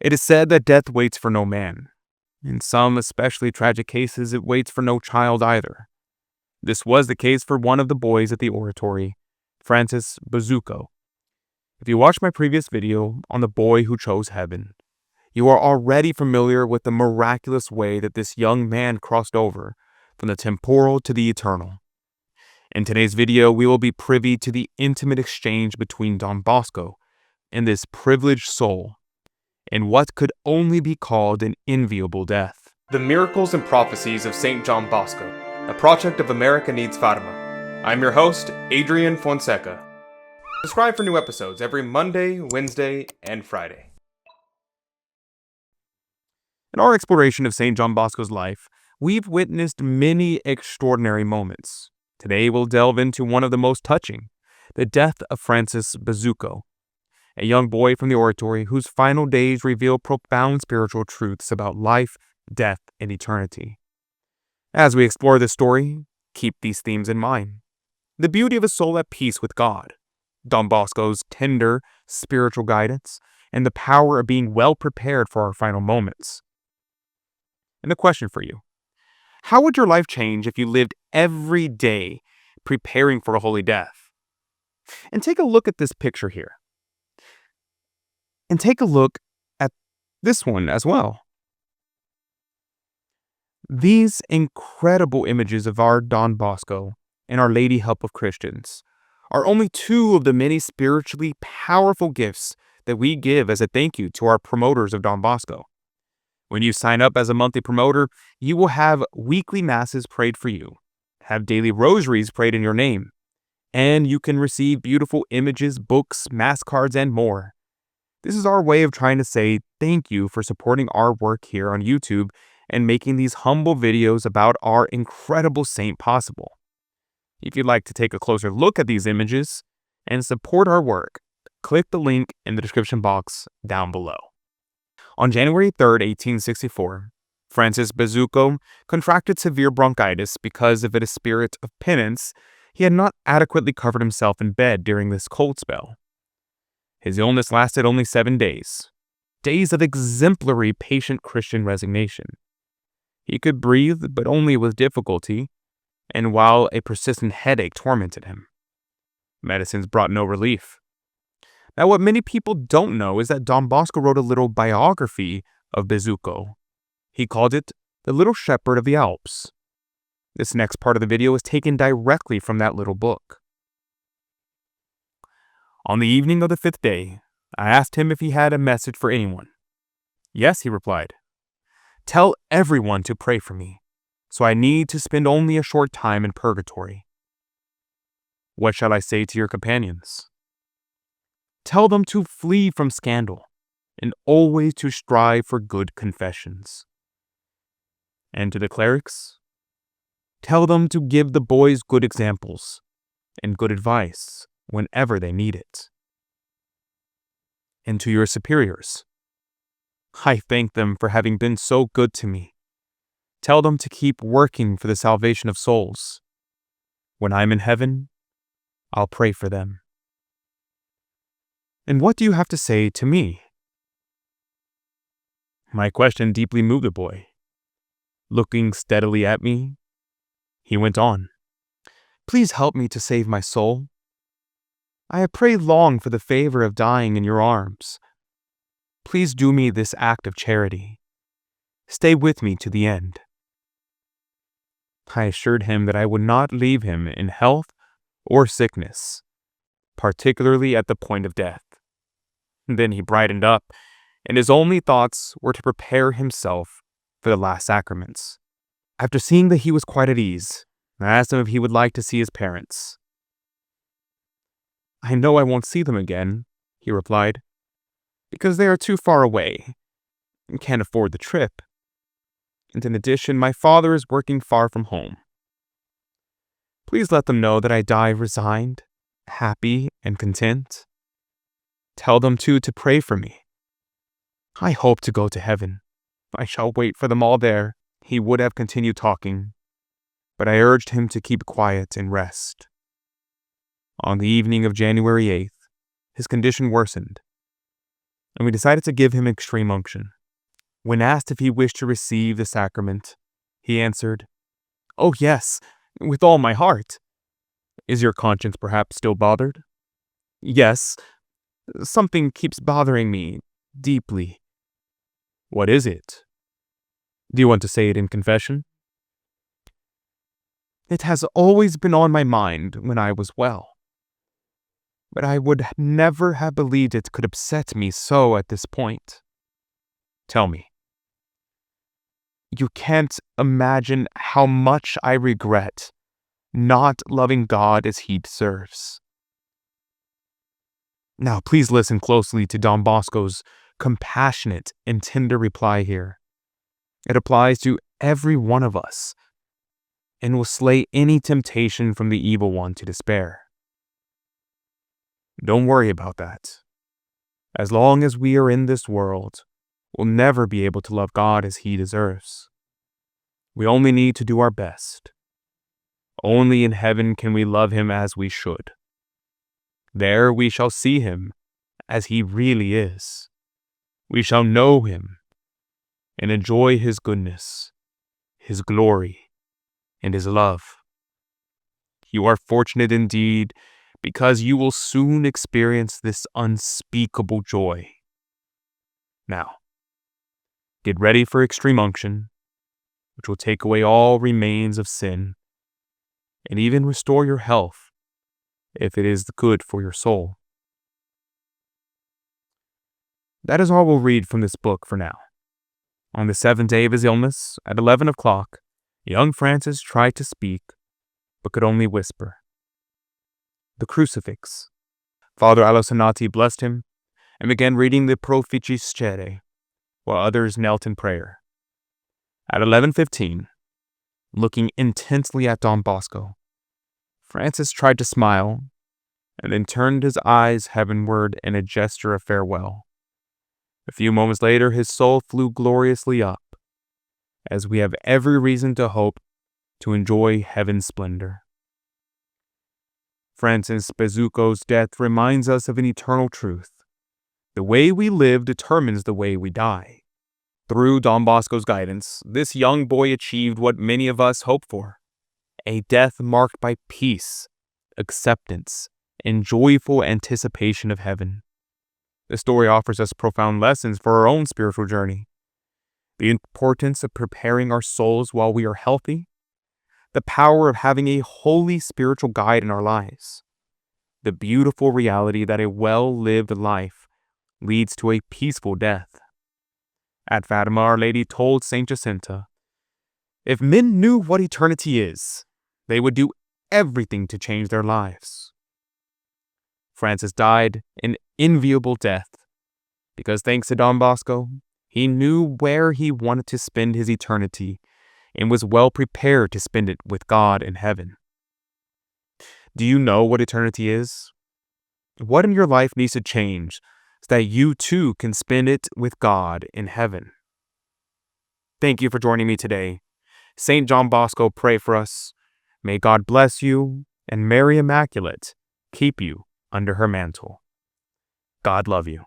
It is said that death waits for no man. In some especially tragic cases, it waits for no child either. This was the case for one of the boys at the oratory, Francis Besucco. If you watched my previous video on the boy who chose heaven, you are already familiar with the miraculous way that this young man crossed over from the temporal to the eternal. In today's video, we will be privy to the intimate exchange between Don Bosco and this privileged soul in what could only be called an enviable death. The Miracles and Prophecies of Saint John Bosco, a project of America Needs Fatima. I'm your host, Adrian Fonseca. Subscribe for new episodes every Monday, Wednesday, and Friday. In our exploration of Saint John Bosco's life, we've witnessed many extraordinary moments. Today we'll delve into one of the most touching, the death of Francis Besucco, a young boy from the oratory whose final days reveal profound spiritual truths about life, death, and eternity. As we explore this story, keep these themes in mind. The beauty of a soul at peace with God, Don Bosco's tender spiritual guidance, and the power of being well prepared for our final moments. And a question for you. How would your life change if you lived every day preparing for a holy death? And take a look at this picture here. And take a look at this one as well. These incredible images of our Don Bosco and Our Lady Help of Christians are only two of the many spiritually powerful gifts that we give as a thank you to our promoters of Don Bosco. When you sign up as a monthly promoter, you will have weekly masses prayed for you, have daily rosaries prayed in your name, and you can receive beautiful images, books, mass cards, and more. This is our way of trying to say thank you for supporting our work here on YouTube and making these humble videos about our incredible saint possible. If you'd like to take a closer look at these images and support our work, click the link in the description box down below. On January 3, 1864, Francis Besucco contracted severe bronchitis because of a spirit of penance. He had not adequately covered himself in bed during this cold spell. His illness lasted only 7 days, days of exemplary patient Christian resignation. He could breathe, but only with difficulty, and while a persistent headache tormented him. Medicines brought no relief. Now, what many people don't know is that Don Bosco wrote a little biography of Besucco. He called it The Little Shepherd of the Alps. This next part of the video is taken directly from that little book. On the evening of the 5th day, I asked him if he had a message for anyone. Yes, he replied. Tell everyone to pray for me, so I need to spend only a short time in purgatory. What shall I say to your companions? Tell them to flee from scandal and always to strive for good confessions. And to the clerics, tell them to give the boys good examples and good advice whenever they need it. And to your superiors, I thank them for having been so good to me. Tell them to keep working for the salvation of souls. When I'm in heaven, I'll pray for them. And what do you have to say to me? My question deeply moved the boy. Looking steadily at me, he went on. Please help me to save my soul. I have prayed long for the favor of dying in your arms. Please do me this act of charity. Stay with me to the end. I assured him that I would not leave him in health or sickness, particularly at the point of death. Then he brightened up, and his only thoughts were to prepare himself for the last sacraments. After seeing that he was quite at ease, I asked him if he would like to see his parents. I know I won't see them again, he replied, because they are too far away and can't afford the trip. And in addition, my father is working far from home. Please let them know that I die resigned, happy, and content. Tell them, too, to pray for me. I hope to go to heaven. I shall wait for them all there. He would have continued talking, but I urged him to keep quiet and rest. On the evening of January 8th, his condition worsened. and we decided to give him extreme unction. When asked if he wished to receive the sacrament, he answered, "Oh yes, with all my heart." "Is your conscience perhaps still bothered?" "Yes, something keeps bothering me deeply." "What is it? Do you want to say it in confession?" "It has always been on my mind when I was well, but I would never have believed it could upset me so at this point." "Tell me." "You can't imagine how much I regret not loving God as he deserves." Now, please listen closely to Don Bosco's compassionate and tender reply here. It applies to every one of us and will slay any temptation from the evil one to despair. Don't worry about that. As long as we are in this world, we'll never be able to love God as he deserves. We only need to do our best. Only in heaven can we love him as we should. There we shall see him as he really is. We shall know him and enjoy his goodness, his glory, and his love. You are fortunate indeed, because you will soon experience this unspeakable joy. Now, get ready for extreme unction, which will take away all remains of sin, and even restore your health, if it is good for your soul. That is all we'll read from this book for now. On the 7th day of his illness, at 11 o'clock, young Francis tried to speak, but could only whisper. The crucifix. Father Alosanati blessed him and began reading the Prophecies, while others knelt in prayer. At 11:15, looking intensely at Don Bosco, Francis tried to smile and then turned his eyes heavenward in a gesture of farewell. A few moments later, his soul flew gloriously up, as we have every reason to hope to enjoy heaven's splendor. Francis Besucco's death reminds us of an eternal truth. The way we live determines the way we die. Through Don Bosco's guidance, this young boy achieved what many of us hope for: a death marked by peace, acceptance, and joyful anticipation of heaven. The story offers us profound lessons for our own spiritual journey. The importance of preparing our souls while we are healthy, the power of having a holy spiritual guide in our lives, the beautiful reality that a well-lived life leads to a peaceful death. At Fatima, Our Lady told Saint Jacinta, "If men knew what eternity is, they would do everything to change their lives." Francis died an enviable death because, thanks to Don Bosco, he knew where he wanted to spend his eternity and was well prepared to spend it with God in heaven. Do you know what eternity is? What in your life needs to change so that you too can spend it with God in heaven? Thank you for joining me today. Saint John Bosco, pray for us. May God bless you, and Mary Immaculate keep you under her mantle. God love you.